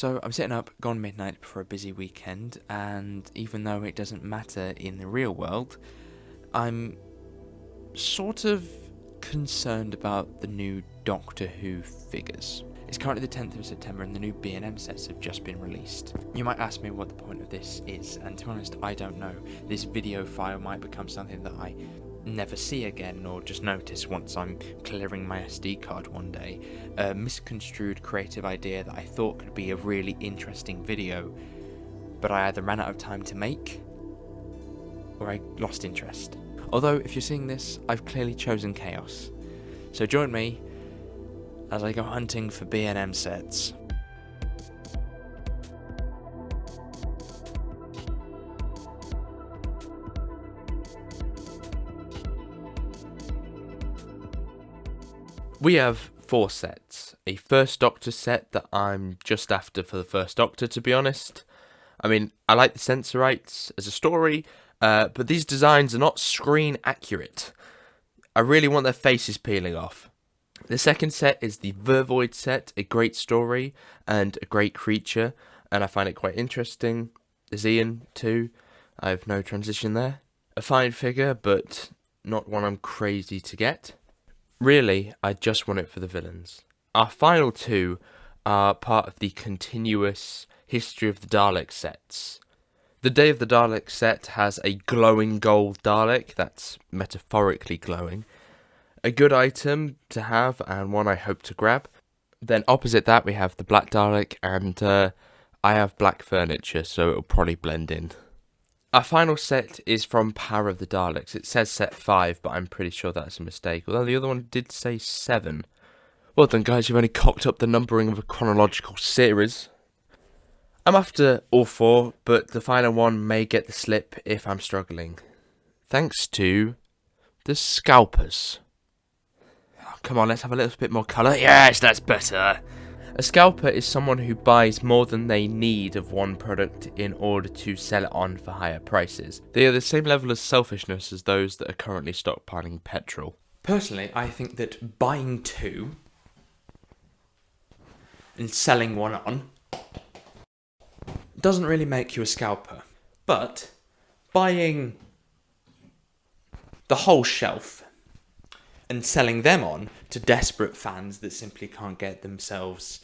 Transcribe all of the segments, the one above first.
So I'm sitting up, gone midnight for a busy weekend, and even though it doesn't matter in the real world, I'm sort of concerned about the new Doctor Who figures. It's currently the 10th of September and the new B&M sets have just been released. You might ask me what the point of this is, and to be honest, I don't know. This video file might become something that I never see again, or just notice once I'm clearing my SD card one day. A misconstrued creative idea that I thought could be a really interesting video, but I either ran out of time to make, or I lost interest. Although, if you're seeing this, I've clearly chosen chaos. So join me as I go hunting for B&M sets. We have 4 sets. A First Doctor set that I'm just after for the First Doctor, to be honest. I mean, I like the Sensorites as a story, but these designs are not screen accurate. I really want their faces peeling off. The second set is the Vervoid set, a great story and a great creature, and I find it quite interesting. There's Ian too. I have no transition there. A fine figure, but not one I'm crazy to get. Really, I just want it for the villains. Our final 2 are part of the continuous History of the Dalek sets. The Day of the Dalek set has a glowing gold Dalek, that's metaphorically glowing. A good item to have, and one I hope to grab. Then opposite that we have the Black Dalek, and I have black furniture, so it'll probably blend in. Our final set is from Power of the Daleks. It says set 5, but I'm pretty sure that's a mistake, although the other one did say 7. Well done guys, you've only cocked up the numbering of a chronological series. I'm after all 4, but the final one may get the slip if I'm struggling. Thanks to the scalpers. Oh, come on, let's have a little bit more colour. Yes, that's better. A scalper is someone who buys more than they need of one product in order to sell it on for higher prices. They are the same level of selfishness as those that are currently stockpiling petrol. Personally, I think that buying 2 and selling one on doesn't really make you a scalper. But buying the whole shelf and selling them on to desperate fans that simply can't get themselves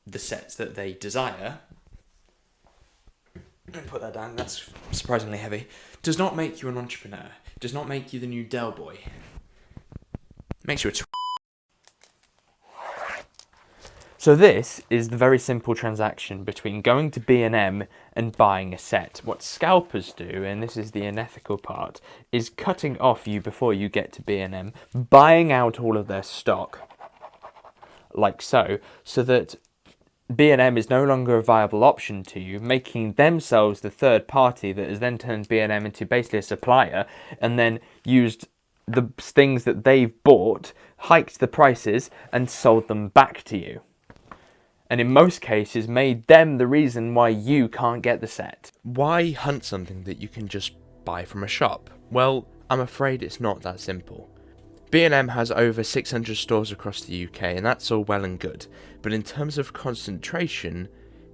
the sets that they desire, and put that down, that's surprisingly heavy, does not make you an entrepreneur, does not make you the new Del Boy. Makes you a So this is the very simple transaction between going to B&M and buying a set. What scalpers do, and this is the unethical part, is cutting off you before you get to B&M, buying out all of their stock, like so that B&M is no longer a viable option to you, making themselves the third party that has then turned B&M into basically a supplier, and then used the things that they've bought, hiked the prices, and sold them back to you. And in most cases made them the reason why you can't get the set. Why hunt something that you can just buy from a shop? Well, I'm afraid it's not that simple. B&M has over 600 stores across the UK, and that's all well and good, but in terms of concentration,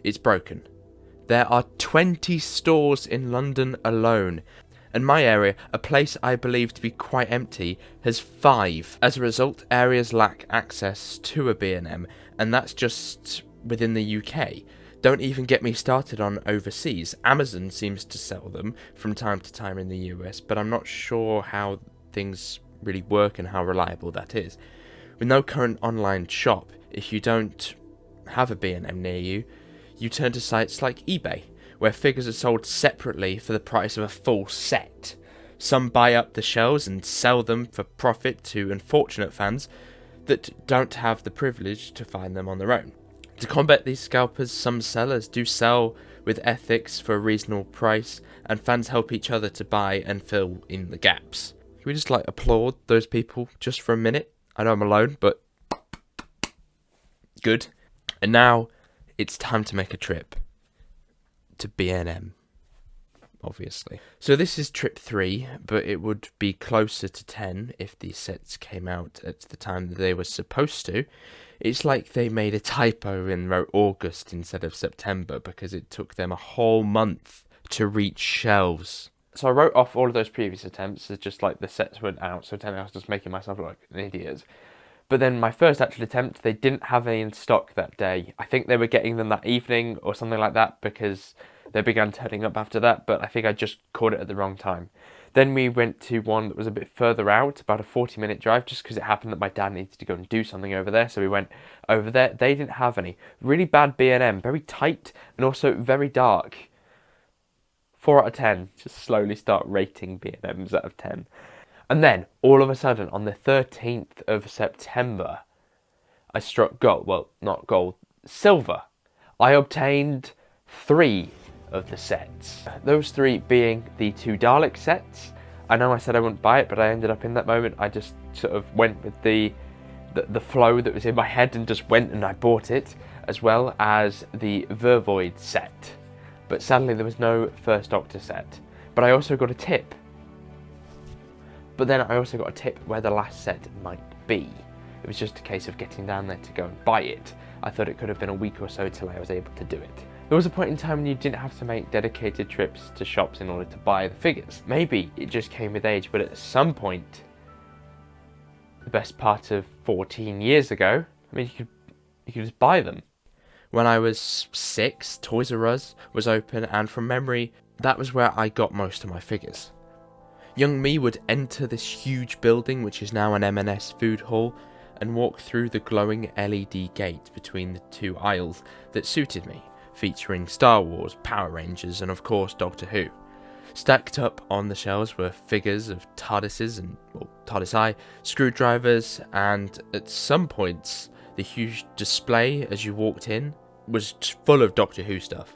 it's broken. There are 20 stores in London alone, and my area, a place I believe to be quite empty, has 5. As a result, areas lack access to a B&M, and that's just within the UK. Don't even get me started on overseas. Amazon seems to sell them from time to time in the US, but I'm not sure how things really work and how reliable that is. With no current online shop, if you don't have a B&M near you, you turn to sites like eBay, where figures are sold separately for the price of a full set. Some buy up the shelves and sell them for profit to unfortunate fans that don't have the privilege to find them on their own. To combat these scalpers, some sellers do sell with ethics for a reasonable price, and fans help each other to buy and fill in the gaps. Can we just applaud those people just for a minute? I know I'm alone, but good. And now it's time to make a trip to B&M, obviously. So this is trip 3, but it would be closer to 10 if these sets came out at the time that they were supposed to. It's like they made a typo and wrote August instead of September because it took them a whole month to reach shelves. So I wrote off all of those previous attempts as just like the sets weren't out, so technically I was just making myself look like an idiot. But then my first actual attempt, they didn't have any in stock that day. I think they were getting them that evening or something like that because they began turning up after that, but I think I just caught it at the wrong time. Then we went to one that was a bit further out, about a 40-minute drive, just because it happened that my dad needed to go and do something over there. So we went over there. They didn't have any. Really bad B&M, very tight and also very dark. 4 out of 10. Just slowly start rating B&Ms out of 10. And then, all of a sudden, on the 13th of September, I struck gold. Well, not gold, silver. I obtained 3 of the sets. Those 3 being the 2 Dalek sets. I know I said I wouldn't buy it, but I ended up in that moment. I just sort of went with the flow that was in my head and just went and I bought it, as well as the Vervoid set. But sadly, there was no First Doctor set. But I also got a tip. But then I also got a tip where the last set might be. It was just a case of getting down there to go and buy it. I thought it could have been a week or so till I was able to do it. There was a point in time when you didn't have to make dedicated trips to shops in order to buy the figures. Maybe it just came with age, but at some point, the best part of 14 years ago, I mean, you could just buy them. When I was 6, Toys R Us was open, and from memory, that was where I got most of my figures. Young me would enter this huge building, which is now an M&S food hall, and walk through the glowing LED gate between the 2 aisles that suited me, featuring Star Wars, Power Rangers, and of course Doctor Who. Stacked up on the shelves were figures of TARDISes and TARDIS-I, screwdrivers, and at some points, the huge display as you walked in was full of Doctor Who stuff.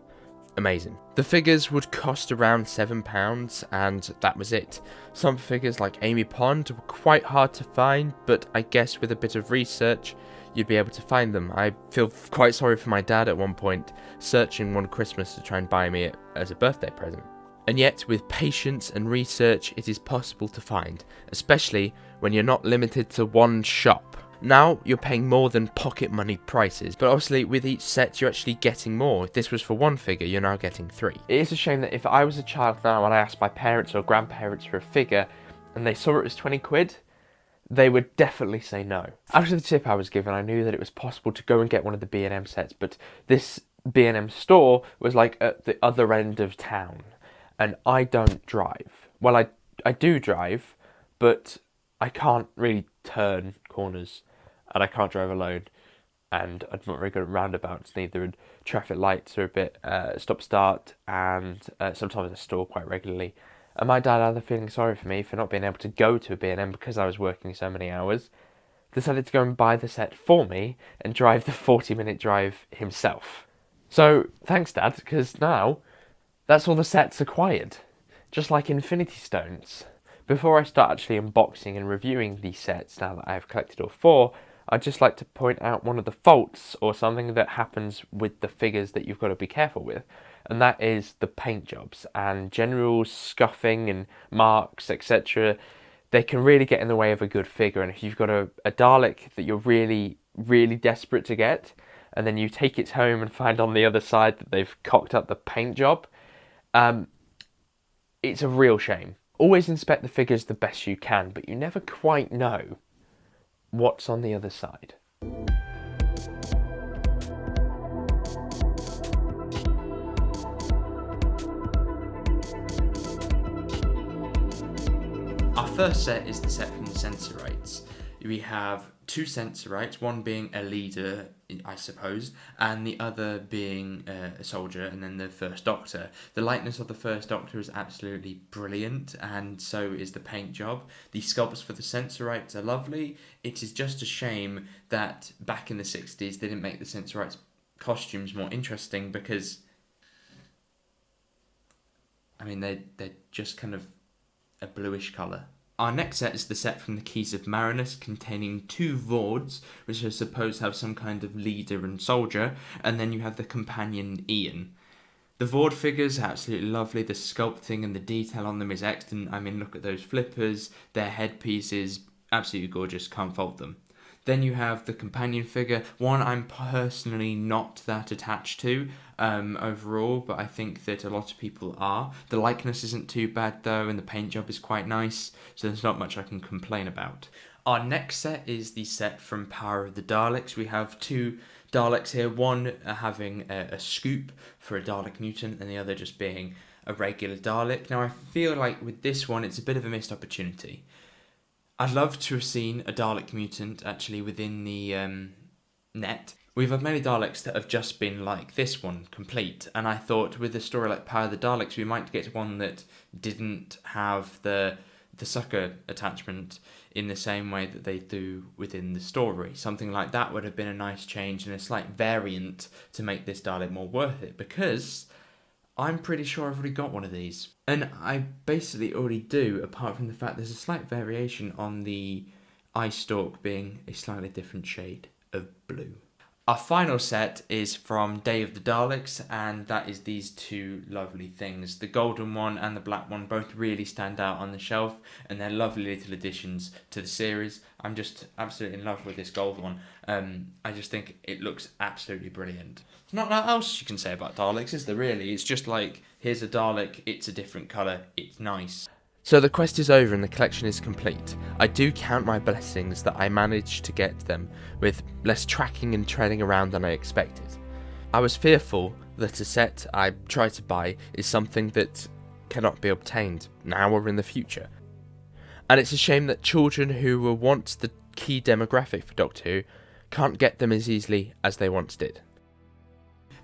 Amazing. The figures would cost around £7, and that was it. Some figures like Amy Pond were quite hard to find, but I guess with a bit of research, you'd be able to find them. I feel quite sorry for my dad at one point, searching one Christmas to try and buy me it as a birthday present. And yet, with patience and research, it is possible to find, especially when you're not limited to one shop. Now, you're paying more than pocket money prices, but obviously with each set you're actually getting more. If this was for one figure, you're now getting 3. It is a shame that if I was a child now and I asked my parents or grandparents for a figure and they saw it as 20 quid, they would definitely say no. After the tip I was given, I knew that it was possible to go and get one of the B&M sets, but this B&M store was like at the other end of town, and I don't drive. Well, I do drive, but I can't really turn corners. And I can't drive alone, and I'm not very good at roundabouts neither, and traffic lights are a bit stop-start, and sometimes I stall quite regularly. And my dad, either feeling sorry for me for not being able to go to a B&M because I was working so many hours, decided to go and buy the set for me and drive the 40-minute drive himself. So, thanks Dad, because now that's all the sets acquired, just like Infinity Stones. Before I start actually unboxing and reviewing these sets, now that I have collected all 4, I'd just like to point out one of the faults or something that happens with the figures that you've got to be careful with, and that is the paint jobs and general scuffing and marks, etc. They can really get in the way of a good figure, and if you've got a Dalek that you're really, really desperate to get, and then you take it home and find on the other side that they've cocked up the paint job, it's a real shame. Always inspect the figures the best you can, but you never quite know what's on the other side. Our first set is the set from the Sensorites. We have 2 Sensorites, one being a leader, I suppose, and the other being a soldier, and then the First Doctor. The likeness of the First Doctor is absolutely brilliant, and so is the paint job. The sculpts for the Sensorites are lovely. It is just a shame that back in the 60s they didn't make the Sensorites costumes more interesting, because I mean they're just kind of a bluish colour. Our next set is the set from the Keys of Marinus, containing 2 Vords, which are supposed to have some kind of leader and soldier, and then you have the companion Ian. The Vord figures are absolutely lovely. The sculpting and the detail on them is excellent. I mean, look at those flippers, their headpieces, absolutely gorgeous, can't fault them. Then you have the companion figure, one I'm personally not that attached to overall, but I think that a lot of people are. The likeness isn't too bad though, and the paint job is quite nice, so there's not much I can complain about. Our next set is the set from Power of the Daleks. We have two Daleks here, one having a scoop for a Dalek mutant, and the other just being a regular Dalek. Now I feel like with this one, it's a bit of a missed opportunity. I'd love to have seen a Dalek mutant actually within the net. We've had many Daleks that have just been like this one, complete, and I thought with a story like Power of the Daleks, we might get one that didn't have the sucker attachment in the same way that they do within the story. Something like that would have been a nice change and a slight variant to make this Dalek more worth it, because I'm pretty sure I've already got one of these. And I basically already do, apart from the fact there's a slight variation on the eye stalk being a slightly different shade of blue. Our final set is from Day of the Daleks, and that is these two lovely things. The golden one and the black one both really stand out on the shelf, and they're lovely little additions to the series. I'm just absolutely in love with this gold one. I just think it looks absolutely brilliant. There's not a lot else you can say about Daleks, is there really? It's just like, here's a Dalek, it's a different colour, it's nice. So the quest is over and the collection is complete. I do count my blessings that I managed to get them with less tracking and treading around than I expected. I was fearful that a set I try to buy is something that cannot be obtained now or in the future. And it's a shame that children who were once the key demographic for Doctor Who can't get them as easily as they once did.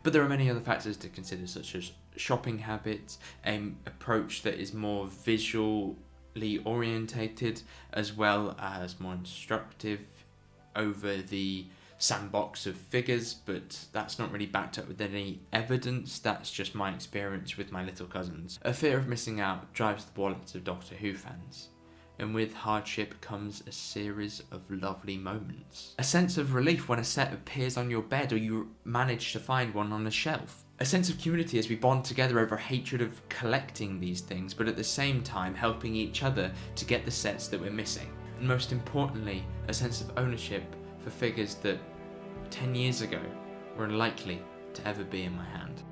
But there are many other factors to consider, such as shopping habits, an approach that is more visually orientated, as well as more instructive over the sandbox of figures, but that's not really backed up with any evidence. That's just my experience with my little cousins. A fear of missing out drives the wallets of Doctor Who fans, and with hardship comes a series of lovely moments. A sense of relief when a set appears on your bed or you manage to find one on a shelf. A sense of community as we bond together over hatred of collecting these things, but at the same time helping each other to get the sets that we're missing. And most importantly, a sense of ownership for figures that 10 years ago were unlikely to ever be in my hand.